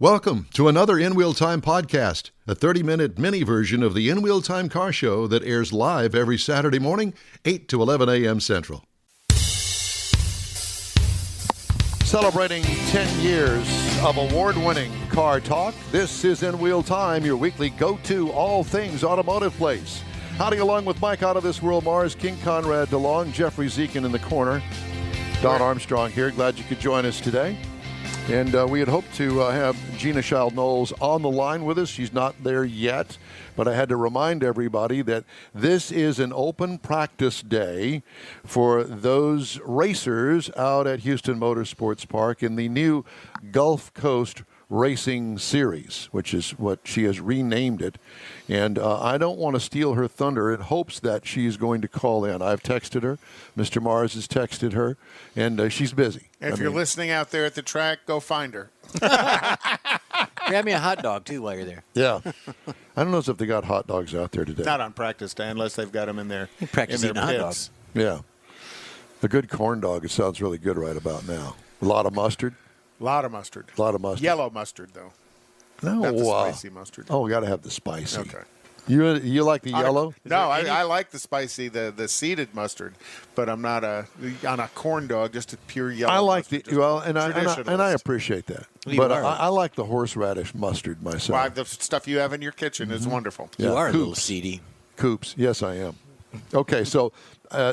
Welcome to another In Wheel Time podcast, a 30-minute mini version of the In Wheel Time car show that airs live every Saturday morning, 8 to 11 a.m. Central. Celebrating 10 years of award-winning car talk, this is In Wheel Time, your weekly go-to all things automotive place. Howdy along with Mike out of this world, Mars, King Conrad DeLong, Jeffrey Zekin in the corner. Don Armstrong here. Glad you could join us today. And we had hoped to have Gina Child-Knowles on the line with us. She's not there yet, but I had to remind everybody that this is an open practice day for those racers out at Houston Motorsports Park in the new Gulf Coast Racing Series, which is what she has renamed it. And I don't want to steal her thunder in hopes that she's going to call in. I've texted her. Mr. Mars has texted her, and she's busy. If you're listening out there at the track, go find her. Grab me a hot dog, too, while you're there. Yeah. I don't know if they got hot dogs out there today. Not on practice day, unless they've got them in their Practice eating hot dogs. Yeah. A good corn dog, it sounds really good right about now. A lot of mustard. A lot of mustard. A lot of mustard. Yellow mustard, though. No. Not the spicy mustard. Oh, we got to have the spicy. Okay. You like the yellow? I like the spicy, the seeded mustard, but I'm not on a corn dog, just a pure yellow. I like mustard, and I appreciate that. But I like the horseradish mustard myself. Well, the stuff you have in your kitchen is wonderful. Yeah. You are a little seedy. Coops. Yes, I am. Okay, so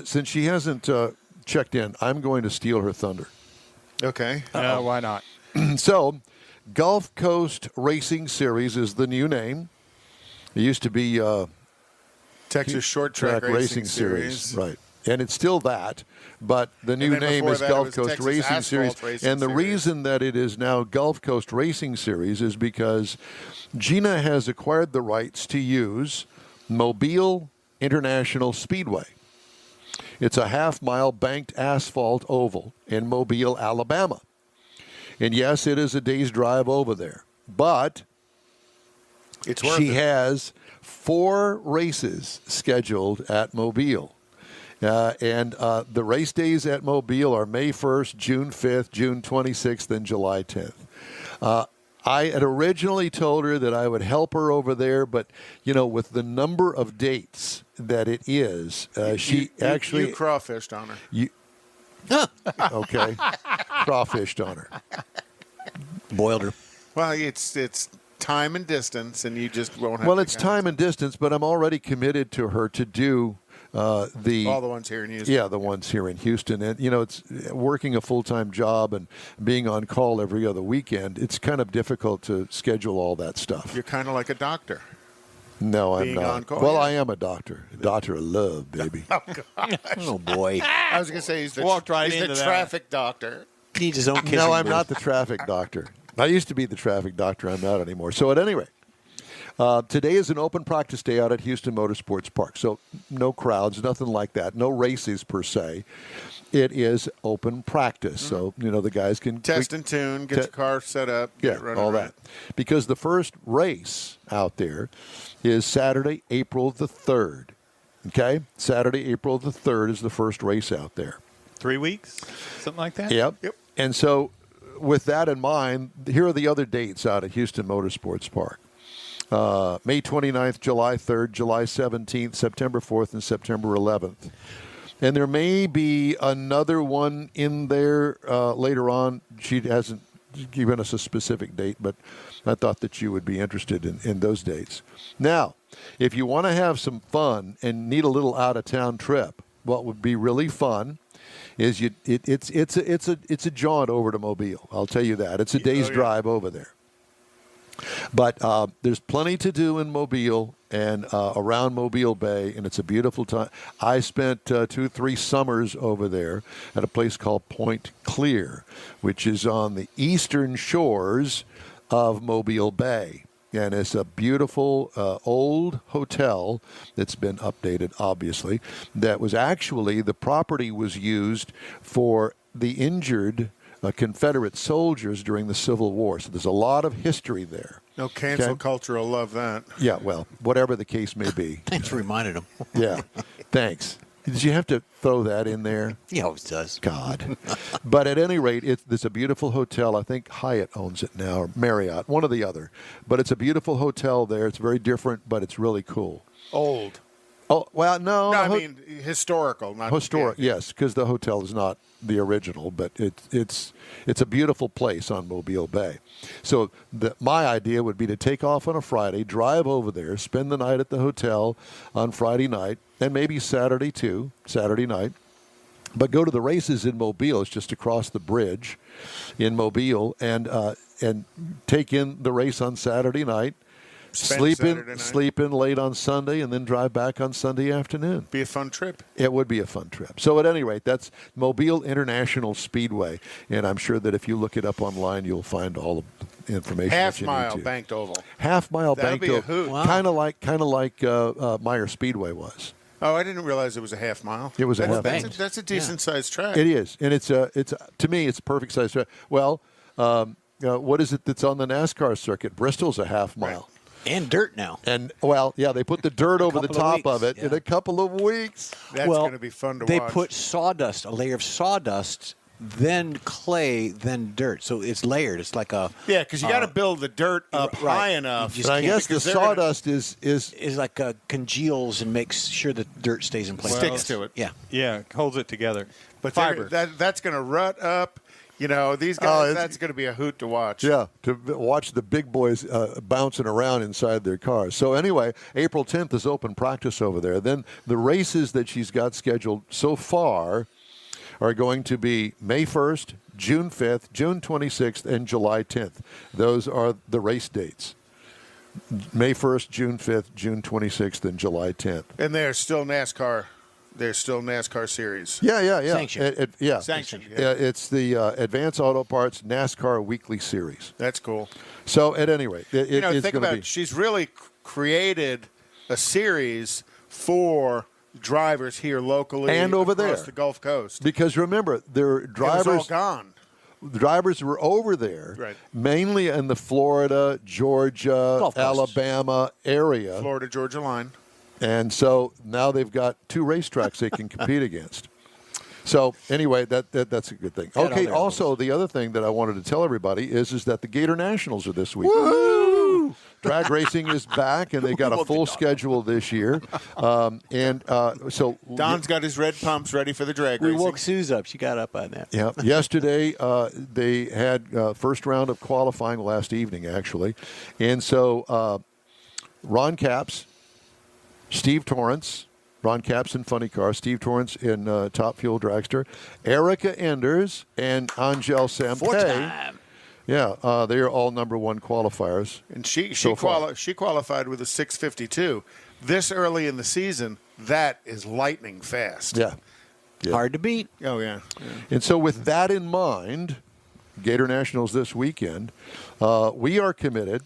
since she hasn't checked in, I'm going to steal her thunder. Okay. Why not? So, Gulf Coast Racing Series is the new name. It used to be Texas Short Track Racing Series. Right. And it's still that, but the new name is Gulf Coast Texas Racing Series. Racing And the Series. reason that it is now Gulf Coast Racing Series is because Gina has acquired the rights to use Mobile International Speedway. It's a half-mile banked asphalt oval in Mobile, Alabama. And yes, it is a day's drive over there. But she has 4 races scheduled at Mobile. And the race days at Mobile are May 1st, June 5th, June 26th, and July 10th. I had originally told her that I would help her over there, but, with the number of dates that it is, she actually... You crawfished on her. Okay. Crawfished on her. Boiled her. Well, it's time and distance, and you just won't have Well, it's time and distance, but I'm already committed to her to do all the ones here in Houston. Yeah, the ones here in Houston. And, it's working a full-time job and being on call every other weekend. It's kind of difficult to schedule all that stuff. You're kind of like a doctor. No, I'm being not. on call, well, yeah. I am a doctor. A doctor of love, baby. Oh, gosh. Oh, boy. I was going to say he's the traffic doctor. He needs his own kissing No, I'm booth. not the traffic doctor. I used to be the traffic doctor. I'm not anymore. So at any rate, today is an open practice day out at Houston Motorsports Park. So no crowds, nothing like that. No races per se. It is open practice. So, the guys can test and tune, get your car set up. Yeah, all that. Because the first race out there is Saturday, April the 3rd. Okay? Saturday, April the 3rd is the first race out there. 3 weeks? Something like that? Yep. And so with that in mind, here are the other dates out at Houston Motorsports Park. May 29th, July 3rd, July 17th, September 4th, and September 11th. And there may be another one in there later on. She hasn't given us a specific date, but I thought that you would be interested in those dates. Now, if you want to have some fun and need a little out-of-town trip, what would be really fun is it's a jaunt over to Mobile. I'll tell you that. It's a day's drive over there. But there's plenty to do in Mobile and around Mobile Bay, and it's a beautiful time. I spent 2-3 summers over there at a place called Point Clear, which is on the eastern shores of Mobile Bay. And it's a beautiful old hotel that's been updated, obviously, that was actually, the property was used for the injured Confederate soldiers during the Civil War. So there's a lot of history there. No cancel culture will love that. Yeah, well, whatever the case may be. Thanks for reminding him. Yeah, thanks. Did you have to throw that in there? He always does. God. But at any rate, it's a beautiful hotel. I think Hyatt owns it now, or Marriott, one or the other. But it's a beautiful hotel there. It's very different, but it's really cool. Old. Oh, well, no. No, I mean historical. Not Historic, yeah. yes, because the hotel is not the original, but it's a beautiful place on Mobile Bay. So my idea would be to take off on a Friday, drive over there, spend the night at the hotel on Friday night, and maybe Saturday too, Saturday night. But go to the races in Mobile. It's just across the bridge in Mobile, and take in the race on Saturday night. Sleep in late on Sunday, and then drive back on Sunday afternoon. Be a fun trip. It would be a fun trip. So at any rate, that's Mobile International Speedway, and I'm sure that if you look it up online, you'll find all the information. Half that you mile need to. banked oval. Half mile That'd banked be a oval. hoot. Wow. Kind of like Meyer Speedway was. Oh, I didn't realize it was a half mile. It was a half mile. That's a decent sized track. It is, and it's to me it's a perfect size track. Well, what is it that's on the NASCAR circuit? Bristol's a half mile. Right. And dirt now. And, well, yeah, they put the dirt over the couple of top of it weeks, in a couple of weeks. That's well, going to be fun to they watch. put sawdust, a layer of sawdust, then clay, then dirt. So it's layered. It's like a Yeah, because you got to build the dirt up right. high enough. You just And I can't, guess the because they're gonna- sawdust is like congeals and makes sure the dirt stays in place. Sticks to it. Yeah. Yeah, holds it together. But Fiber. that's going to rut up. You know, these guys, it's- that's going to be a hoot to watch. Yeah, to watch the big boys bouncing around inside their cars. So anyway, April 10th is open practice over there. Then the races that she's got scheduled so far are going to be May 1st, June 5th, June 26th, and July 10th. Those are the race dates. May 1st, June 5th, June 26th, and July 10th. And they're still NASCAR. They're still NASCAR series. Yeah. Sanctioned. Yeah. Sanctioned, yeah. It's the Advanced Auto Parts NASCAR Weekly Series. That's cool. So at any rate, it's Think going to about be. it. She's really created a series for drivers here locally And over across there. the Gulf Coast. Because remember, their It was all drivers gone. the drivers were over there, Right. mainly in the Florida, Georgia, Gulf Coast. Alabama area. Florida Georgia line. And so now they've got two racetracks they can compete against. So anyway, that's a good thing. Got all Okay, their also the other thing that I wanted to tell everybody is that the Gator Nationals are this week. Woo! Drag racing is back, and they got a full schedule this year. So Don's got his red pumps ready for the drag We racing. woke Suze up. She got up on that. yeah, yesterday they had first round of qualifying last evening, actually, and so Ron Capps, Steve Torrance, Ron Capps in Funny Car, Steve Torrance in Top Fuel Dragster, Erica Enders, and Angel Sampé. Four-time. Yeah, they are all number one qualifiers. And she so far. she qualified with a 6:52. This early in the season, that is lightning fast. Yeah. Hard to beat. Oh, yeah. And so with that in mind, Gator Nationals this weekend, we are committed.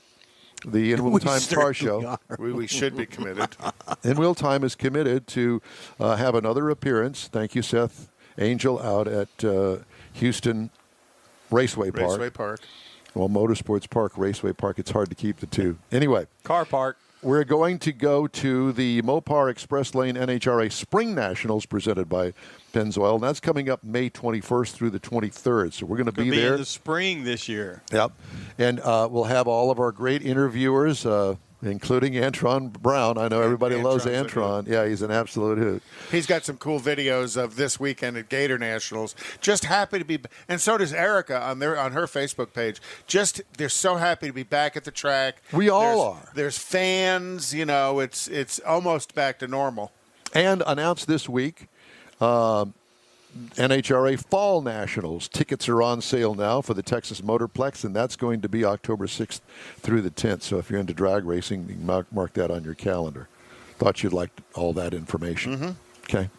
The In Wheel Time Car Show. We should be committed. In Wheel Time is committed to have another appearance. Thank you, Seth Angel, out at Houston Raceway Park. Raceway Park. Well, Motorsports Park, Raceway Park. It's hard to keep the two. Anyway, Car park. we're going to go to the Mopar Express Lane NHRA Spring Nationals presented by Pennzoil, and that's coming up May 21st through the 23rd. So we're going to Could be be there. in the spring this year. Yep. And we'll have all of our great interviewers, including Antron Brown. I know everybody loves Antron's a Antron. Yeah, he's an absolute hoot. He's got some cool videos of this weekend at Gator Nationals. Just happy to be, and so does Erica on her Facebook page. Just they're so happy to be back at the track. We all are. There's fans. You know, it's almost back to normal. And announced this week, NHRA Fall Nationals. Tickets are on sale now for the Texas Motorplex, and that's going to be October 6th through the 10th. So if you're into drag racing, you can mark that on your calendar. Thought you'd like all that information. Mm-hmm. Okay.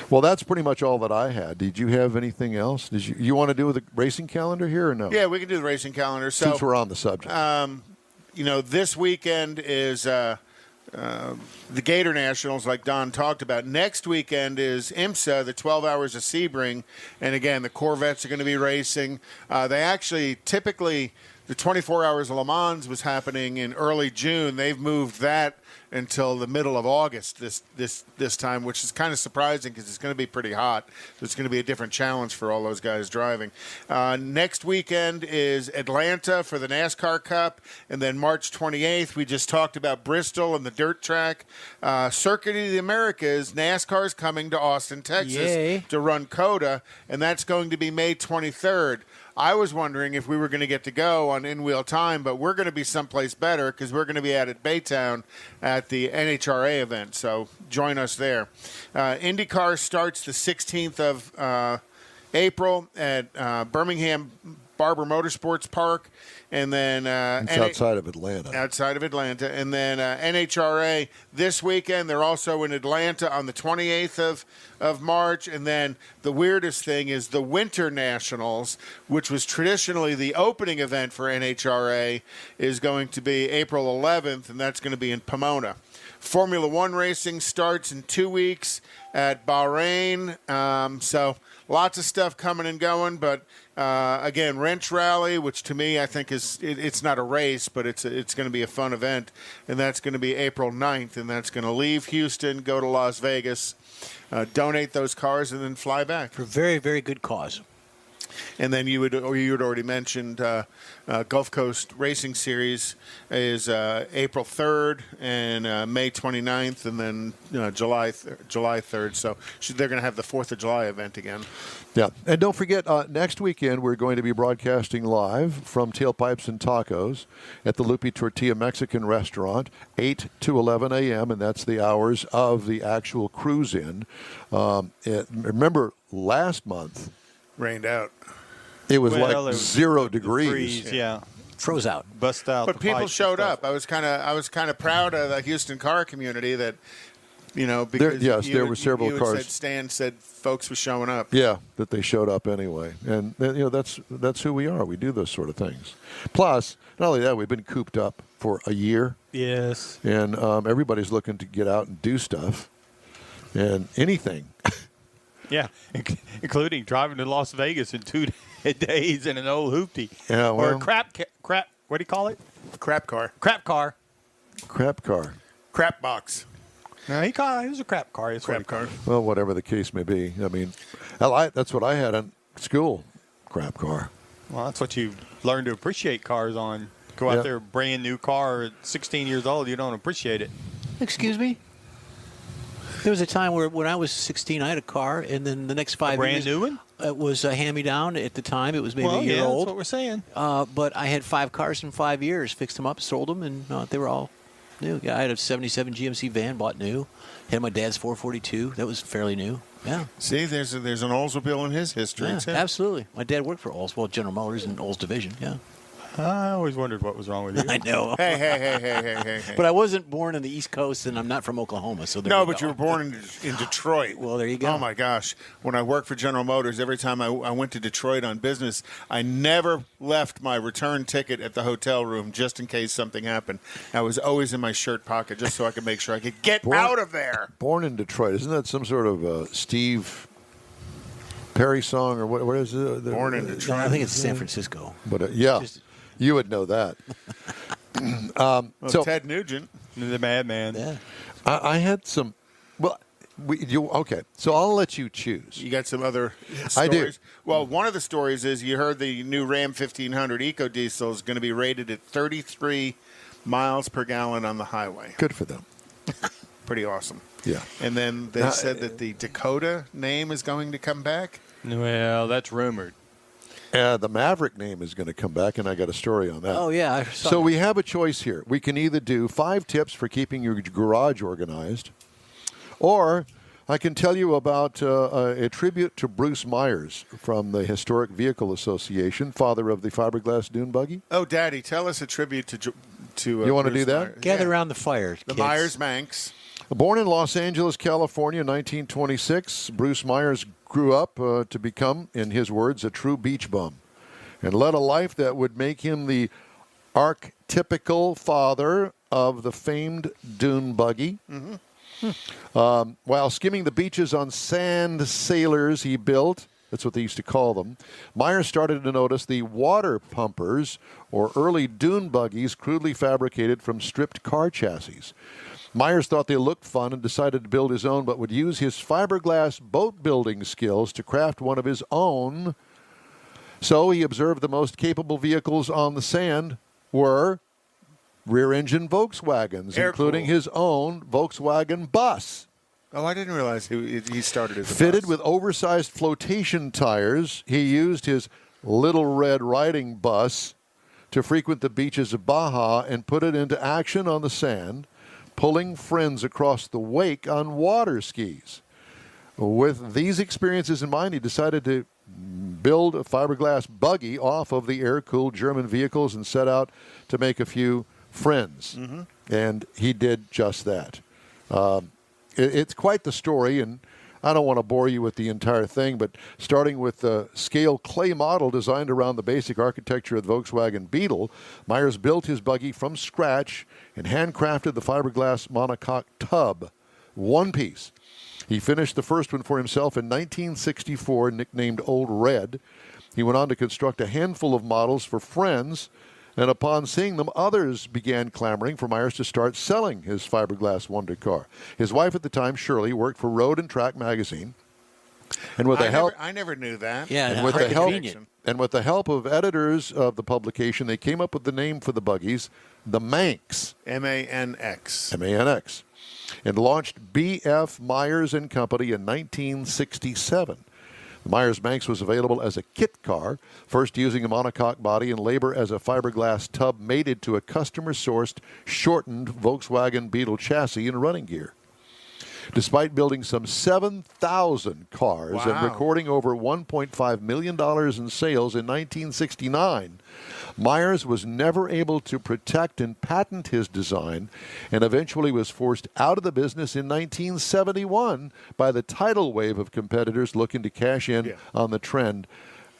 Well, that's pretty much all that I had. Did you have anything else? Did you want to do with the racing calendar here or no? Yeah, we can do the racing calendar. So, Since we're on the subject. you know, this weekend is the Gator Nationals, like Don talked about. Next weekend is IMSA, the 12 Hours of Sebring. And again, the Corvettes are going to be racing. They actually typically, the 24 Hours of Le Mans was happening in early June. They've moved that until the middle of August this time, which is kind of surprising because it's going to be pretty hot. So it's going to be a different challenge for all those guys driving. Next weekend is Atlanta for the NASCAR Cup, and then March 28th, we just talked about Bristol and the dirt track. Circuit of the Americas, NASCAR's coming to Austin, Texas Yay. to run COTA, and that's going to be May 23rd. I was wondering if we were going to get to go on in-wheel time, but we're going to be someplace better because we're going to be out at Baytown at the NHRA event. So join us there. IndyCar starts the 16th of April at Birmingham Barber Motorsports Park, and then It's outside of Atlanta. Outside of Atlanta. And then NHRA this weekend. They're also in Atlanta on the 28th of March. And then the weirdest thing is the Winter Nationals, which was traditionally the opening event for NHRA, is going to be April 11th, and that's going to be in Pomona. Formula One racing starts in 2 weeks at Bahrain. So lots of stuff coming and going, but again, Wrench Rally, which to me I think it's not a race, but it's going to be a fun event, and that's going to be April 9th, and that's going to leave Houston, go to Las Vegas, donate those cars, and then fly back. For very, very good cause. And then you had already mentioned Gulf Coast Racing Series is April 3rd and May 29th, and then July 3rd. So they're going to have the 4th of July event again. Yeah, and don't forget, next weekend we're going to be broadcasting live from Tailpipes and Tacos at the Lupi Tortilla Mexican Restaurant, 8 to 11 a.m., and that's the hours of the actual cruise-in. Remember, last month, Rained out. it was Well, like it was 0 degrees. Freeze, yeah. Froze out. Bust out. But the people pipes showed and up. stuff. I was kind of proud of the Houston car community that, because there were several cars. Said Stan said folks were showing up. Yeah, that they showed up anyway, and that's who we are. We do those sort of things. Plus, not only that, we've been cooped up for a year, Yes. and everybody's looking to get out and do stuff, and anything. Yeah, including driving to Las Vegas in 2 days in an old hoopty. Yeah, or well- a crap. What do you call it? Crap car. Crap car. Crap car. Crap box. No, it was a crap car. It's Crap car. Well, whatever the case may be. I mean, that's what I had in school. Crap car. Well, that's what you learn to appreciate cars on. Go out Yeah. there, brand new car at 16 years old, you don't appreciate it. Excuse me? There was a time where when I was 16, I had a car, and then the next 5 brand years... new one? It was a hand-me-down at the time. It was maybe a year yeah, old. that's what we're saying. But I had 5 cars in 5 years, fixed them up, sold them, and they were all new. Yeah, I had a 77 GMC van, bought new. Had my dad's 442. That was fairly new. Yeah. See, there's an Oldsmobile in his history, Yeah, too. absolutely. My dad worked for Olds, well, General Motors and Olds Division, yeah. I always wondered what was wrong with you. I know. Hey. But I wasn't born on the East Coast, and I'm not from Oklahoma, so there No, you but go. you were born in Detroit. Well, there you go. Oh, my gosh. When I worked for General Motors, every time I went to Detroit on business, I never left my return ticket at the hotel room just in case something happened. I was always in my shirt pocket just so I could make sure I could get out of there. Born in Detroit. Isn't that some sort of Steve Perry song or what is it? Born in Detroit. No, I think it's San Francisco. But yeah, Just- you would know that. Well, so Ted Nugent. The madman. Yeah. I had some. Well, okay. So I'll let you choose. You got some other stories? I do. Well, one of the stories is you heard the new Ram 1500 EcoDiesel is going to be rated at 33 miles per gallon on the highway. Good for them. Pretty awesome. Yeah. And then they said that the Dakota name is going to come back. Well, that's rumored. The Maverick name is going to come back, and I got a story on that. Oh, yeah. I saw So that. we have a choice here. We can either do 5 tips for keeping your garage organized, or I can tell you about a tribute to Bruce Myers from the Historic Vehicle Association, father of the fiberglass dune buggy. Oh, Daddy, tell us a tribute to You wanna Bruce do that? Myers. Gather Yeah. around the fire, The kids. Myers-Manx. Born in Los Angeles, California in 1926, Bruce Myers grew up to become, in his words, a true beach bum, and led a life that would make him the archetypical father of the famed dune buggy. While skimming the beaches on sand sailors he built, That's what they used to call them. Myers started to notice the water pumpers, or early dune buggies crudely fabricated from stripped car chassis. Myers thought they looked fun and decided to build his own, but would use his fiberglass boat building skills to craft one of his own. So he observed the most capable vehicles on the sand were rear-engine Volkswagens, including his own Volkswagen bus. Oh, I didn't realize he started as a Fitted bus. with oversized flotation tires, he used his Little Red Riding bus to frequent the beaches of Baja and put it into action on the sand, pulling friends across the wake on water skis. With these experiences in mind, he decided to build a fiberglass buggy off of the air-cooled German vehicles and set out to make a few friends. And he did just that. It's quite the story, and I don't want to bore you with the entire thing, but starting with the scale clay model designed around the basic architecture of the Volkswagen Beetle, Myers built his buggy from scratch and handcrafted the fiberglass monocoque tub, one piece. He finished the first one for himself in 1964, nicknamed Old Red. He went on to construct a handful of models for friends, and upon seeing them, others began clamoring for Myers to start selling his fiberglass wonder car. His wife at the time, Shirley, worked for Road and Track magazine, and with the help, I never knew that. Yeah, and with very the help, convenient. and with the help of editors of the publication, they came up with the name for the buggies, the Manx. M-A-N-X. M-A-N-X. And launched B.F. Myers and Company in 1967. The Myers Manx was available as a kit car, first using a monocoque body and labor as a fiberglass tub mated to a customer-sourced, shortened Volkswagen Beetle chassis and running gear. Despite building some 7,000 cars and recording over $1.5 million in sales in 1969, Myers was never able to protect and patent his design and eventually was forced out of the business in 1971 by the tidal wave of competitors looking to cash in on the trend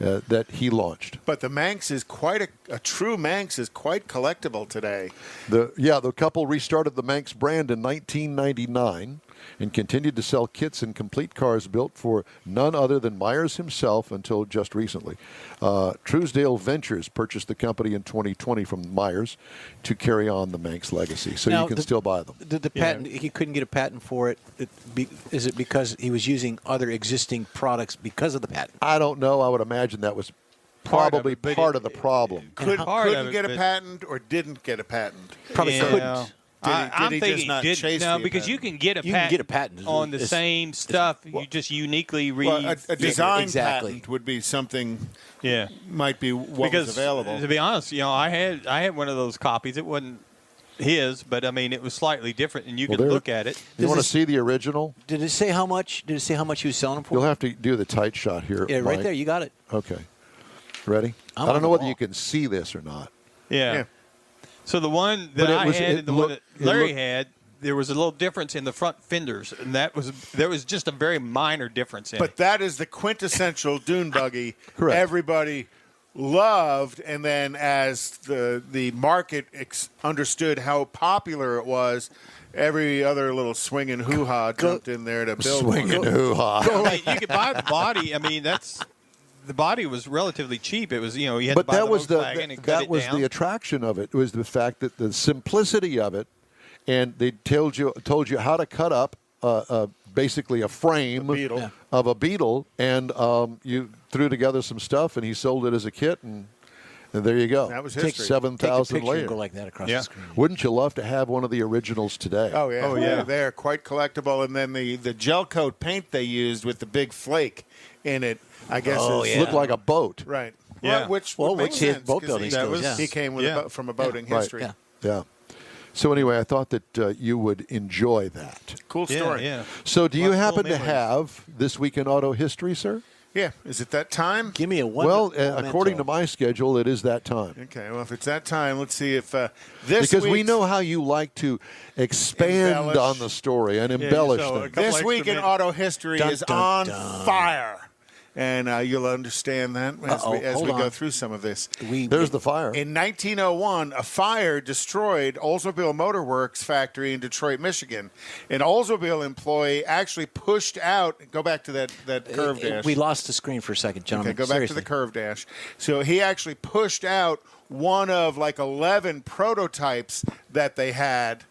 that he launched. But the Manx is quite a true Manx is quite collectible today. The couple restarted the Manx brand in 1999 and continued to sell kits and complete cars built for none other than Myers himself until just recently. Truesdale Ventures purchased the company in 2020 from Myers to carry on the Manx legacy, so Now, you can still buy them. The patent, he couldn't get a patent for it. Is it because he was using other existing products because of the patent? I don't know. I would imagine that was probably part of the problem. Couldn't get a patent or didn't get a patent. Probably couldn't. Did he just not chase no, the because patent? you can get a You can get a patent on the same stuff. You just uniquely read. Well, a design Exactly. patent would be something. Yeah, might be what was available. To be honest, I had one of those copies. It wasn't his, but I mean, it was slightly different, and you could look at it. You want to see the original? Did it say how much? Did it say how much he was selling them for? You'll have to do the tight shot here. Yeah, right Mike. there. You got it. Okay. Ready? I'm I on don't know the whether ball. you can see this or not. Yeah. So the one But that it I was- had it and the one looked- that Larry it had, there was a little difference in the front fenders, and there was just a very minor difference in But it. that is the quintessential dune buggy. Correct. Everybody loved, and then as the market understood how popular it was, every other little swinging hoo-ha jumped in there to build Swinging one. hoo-ha. I mean, you could buy the body. I mean, the body was relatively cheap. It was, you had But to buy that the was Volkswagen and cut that it was down. the attraction of it. It was the fact that the simplicity of it, and they told you how to cut up basically a frame Beetle. Yeah. of a Beetle, and you threw together some stuff, and he sold it as a kit, and there you go. That was Take history. 7,000 Take a picture later. and go like that across Yeah. the screen. Wouldn't you love to have one of the originals today? Oh yeah, Oh, yeah. They're quite collectible, and then the gel coat paint they used with the big flake in it, I guess, is Looked like a boat. right. Yeah. Well, which Well, would make which he had sense, boat 'cause building he- skills, yeah. He came with Yeah. from a boating Right. history. Yeah. Yeah. So anyway, I thought that you would enjoy that. Cool Yeah, story. yeah. So do you Lots of happen cool to memories. have This Week in Auto History, sir? Yeah. Is it that time? Give me a one. Well, memento. according to my schedule, it is that time. Okay. Well, if it's that time, let's see if this Because we week's- know how you like to expand Embellish. on the story and embellish so a things. couple This extra week in minutes. auto history Dun, is dun, on dun. fire. and you'll understand that as we go through some of this. There's the fire. In 1901, a fire destroyed Oldsmobile Motor Works factory in Detroit, Michigan. An Oldsmobile employee actually pushed out. Go back to that curve dash. We lost the screen for a second, gentlemen. Okay, go back to the curve dash. So he actually pushed out one of like 11 prototypes that they had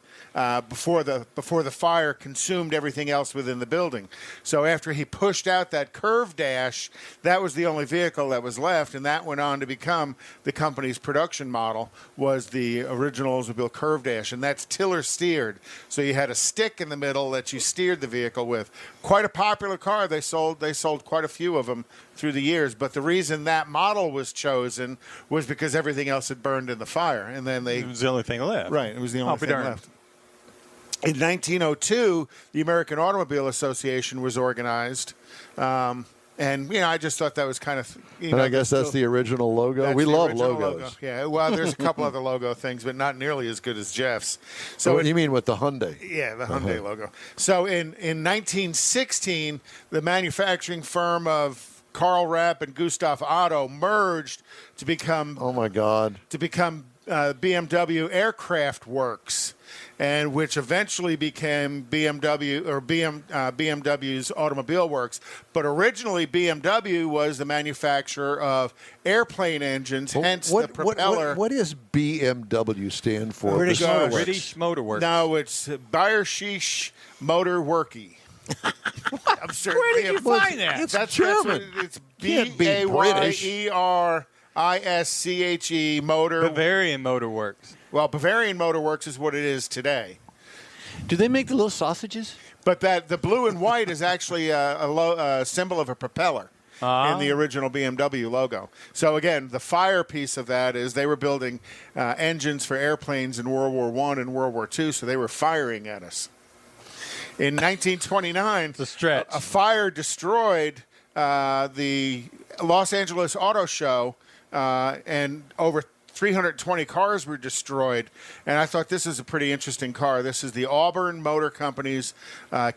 before the fire consumed everything else within the building. So after he pushed out that curve dash, that was the only vehicle that was left, and that went on to become the company's production model, was the original Oldsmobile curve dash, and that's tiller steered. So you had a stick in the middle that you steered the vehicle with. Quite a popular car. They sold quite a few of them through the years, but the reason that model was chosen was because everything else had burned in the fire, and then it was the only thing left. Right, it was the only thing left. In 1902, the American Automobile Association was organized, and I just thought that was kind of. And I guess that's the original logo. We love logos. Logo. Yeah, well, there's a couple other logo things, but not nearly as good as Jeff's. So what do you mean with the Hyundai? Yeah, the Hyundai logo. So in 1916, the manufacturing firm of Karl Rapp and Gustav Otto merged to become. Oh my God! To become BMW Aircraft Works, and which eventually became BMW's Automobile Works. But originally, BMW was the manufacturer of airplane engines, hence the propeller. What does BMW stand for? British Motor Works. No, it's Bayerische Motor Workie. I'm sure. Where did you find that? That's German. It's BAYERISCHE Motor. Bavarian Motor Works. Well, Bavarian Motor Works is what it is today. Do they make the little sausages? But the blue and white is actually a symbol of a propeller in the original BMW logo. So, again, the fire piece of that is they were building engines for airplanes in World War I and World War II, so they were firing at us. In 1929, a fire destroyed the Los Angeles Auto Show, and over 320 cars were destroyed, and I thought this is a pretty interesting car. This is the Auburn Motor Company's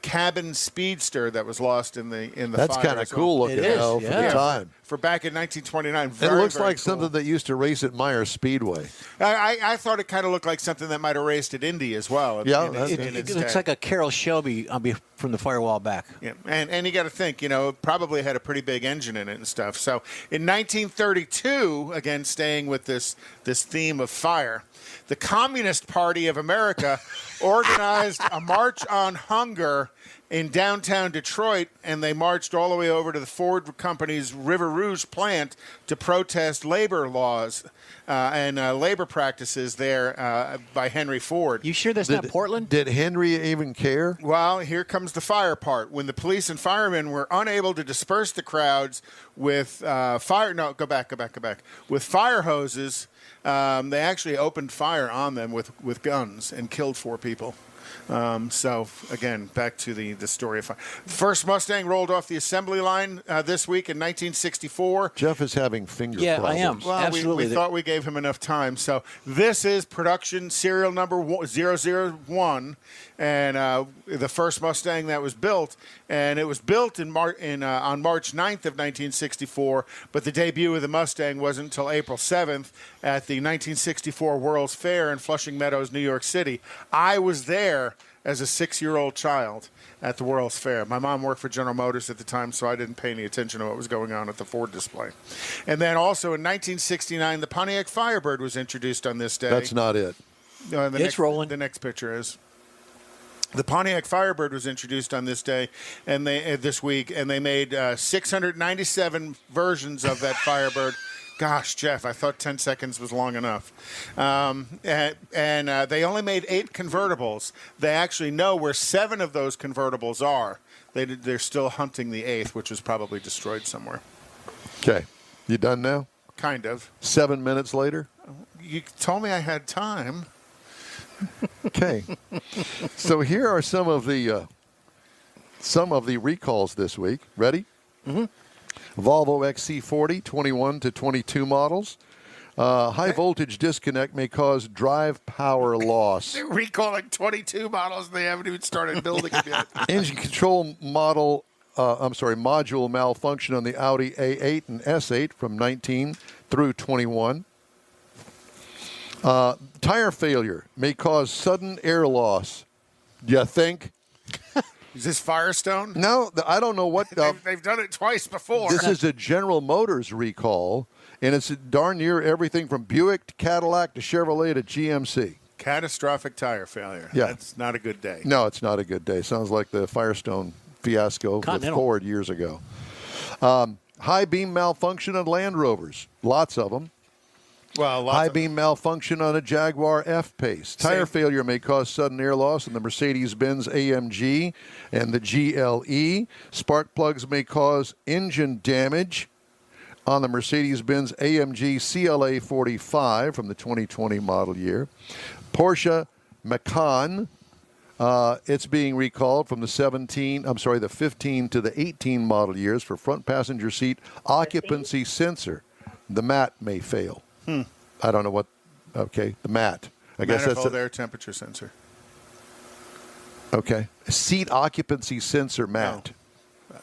cabin speedster that was lost in the fire. That's kind of cool looking for the time. For back in 1929, it looks like something that used to race at Myers Speedway. I thought it kind of looked like something that might have raced at Indy as well. It looks like a Carroll Shelby from the firewall back. Yeah, and you got to think, it probably had a pretty big engine in it and stuff. So in 1932, again staying with this theme of fire, the Communist Party of America organized a March on Hunger in downtown Detroit, and they marched all the way over to the Ford Company's River Rouge plant to protest labor laws and labor practices there by Henry Ford. You sure that's not Portland? Did Henry even care? Well, here comes the fire part. When the police and firemen were unable to disperse the crowds with with fire hoses, they actually opened fire on them with guns and killed 4 people. So, again, back to the story of fire. The first Mustang rolled off the assembly line this week in 1964. Jeff is having finger problems. I am. Well, absolutely. we thought we gave him enough time. So this is production serial number 001, and the first Mustang that was built. And it was built on March 9th of 1964, but the debut of the Mustang wasn't until April 7th at the 1964 World's Fair in Flushing Meadows, New York City. I was there as a 6-year-old child at the World's Fair. My mom worked for General Motors at the time, so I didn't pay any attention to what was going on at the Ford display. And then also in 1969, the Pontiac Firebird was introduced on this day. That's not it. It's rolling. The next picture is. The Pontiac Firebird was introduced on this day, and this week, and they made 697 versions of that Firebird. Gosh, Jeff, I thought 10 seconds was long enough. And they only made 8 convertibles. They actually know where 7 of those convertibles are. They're still hunting the 8th, which was probably destroyed somewhere. Okay. You done now? Kind of. 7 minutes later? You told me I had time. Okay. So here are some of the recalls this week. Ready? Mm-hmm. Volvo XC40, 21 to 22 models. High voltage disconnect may cause drive power loss. They're recalling 22 models and they haven't even started building them yet. Engine control model module malfunction on the Audi A8 and S8 from 19 through 21. Tire failure may cause sudden air loss. Do you think? Is this Firestone? No, I don't know what. They've done it twice before. This is a General Motors recall, and it's darn near everything from Buick to Cadillac to Chevrolet to GMC. Catastrophic tire failure. Yeah. That's not a good day. No, it's not a good day. Sounds like the Firestone fiasco with Ford years ago. High beam malfunction on Land Rovers. Lots of them. Well, high beam malfunction on a Jaguar F-Pace. Tire failure may cause sudden air loss in the Mercedes-Benz AMG and the GLE. Spark plugs may cause engine damage on the Mercedes-Benz AMG CLA 45 from the 2020 model year. Porsche Macan, it's being recalled from the 15 to the 18 model years for front passenger seat occupancy sensor. The mat may fail. I don't know what. Okay, the mat. I guess that's manifold air temperature sensor. Okay, seat occupancy sensor mat.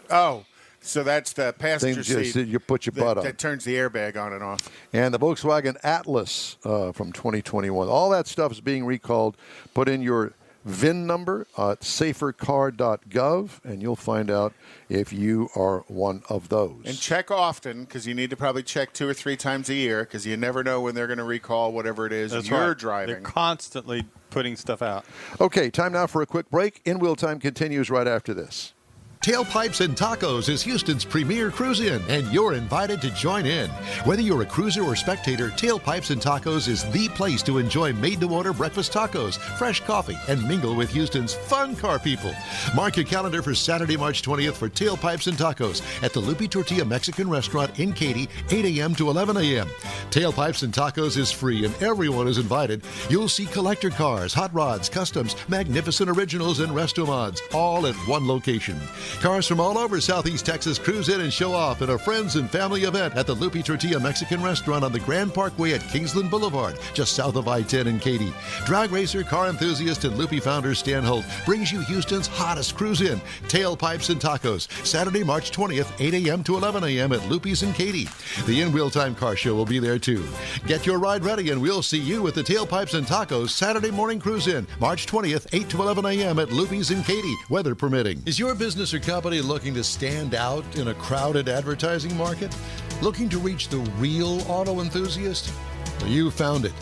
Oh, so that's the passenger seat. You put your butt on. That turns the airbag on and off. And the Volkswagen Atlas from 2021. All that stuff is being recalled. Put in your VIN number at safercar.gov, and you'll find out if you are one of those. And check often, because you need to probably check 2 or 3 times a year, because you never know when they're going to recall whatever it is you're driving. They're constantly putting stuff out. Okay, time now for a quick break. In Wheel Time continues right after this. Tailpipes and Tacos is Houston's premier cruise-in, and you're invited to join in. Whether you're a cruiser or spectator, Tailpipes and Tacos is the place to enjoy made-to-order breakfast tacos, fresh coffee, and mingle with Houston's fun car people. Mark your calendar for Saturday, March 20th for Tailpipes and Tacos at the Lupi Tortilla Mexican Restaurant in Katy, 8 a.m. to 11 a.m. Tailpipes and Tacos is free, and everyone is invited. You'll see collector cars, hot rods, customs, magnificent originals, and resto mods, all at one location. Cars from all over Southeast Texas cruise in and show off in a friends and family event at the Lupi Tortilla Mexican Restaurant on the Grand Parkway at Kingsland Boulevard, just south of I-10 in Katy. Drag racer, car enthusiast, and Lupi founder Stan Holt brings you Houston's hottest cruise-in, Tailpipes and Tacos, Saturday, March 20th, 8 a.m. to 11 a.m. at Lupi's in Katy. The In Wheel Time Car Show will be there too. Get your ride ready, and we'll see you at the Tailpipes and Tacos Saturday morning cruise-in, March 20th, 8 to 11 a.m. at Lupi's in Katy, weather permitting. Is your business or company looking to stand out in a crowded advertising market? Looking to reach the real auto enthusiast? Well, you found it.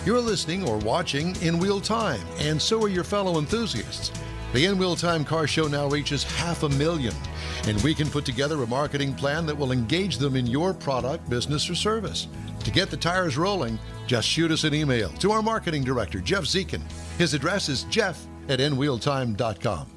You're listening or watching In Wheel Time, and so are your fellow enthusiasts. The In Wheel Time Car Show now reaches 500,000, and we can put together a marketing plan that will engage them in your product, business, or service. To get the tires rolling, just shoot us an email to our marketing director, Jeff Zekin. His address is jeff@inwheeltime.com.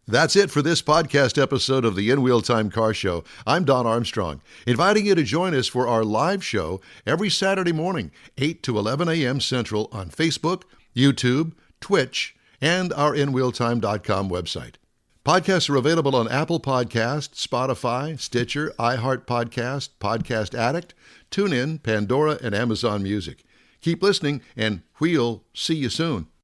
That's it for this podcast episode of the In Wheel Time Car Show. I'm Don Armstrong, inviting you to join us for our live show every Saturday morning, 8 to 11 a.m. Central on Facebook, YouTube, Twitch, and our InWheelTime.com website. Podcasts are available on Apple Podcasts, Spotify, Stitcher, iHeart Podcast, Podcast Addict, TuneIn, Pandora, and Amazon Music. Keep listening, and we'll see you soon.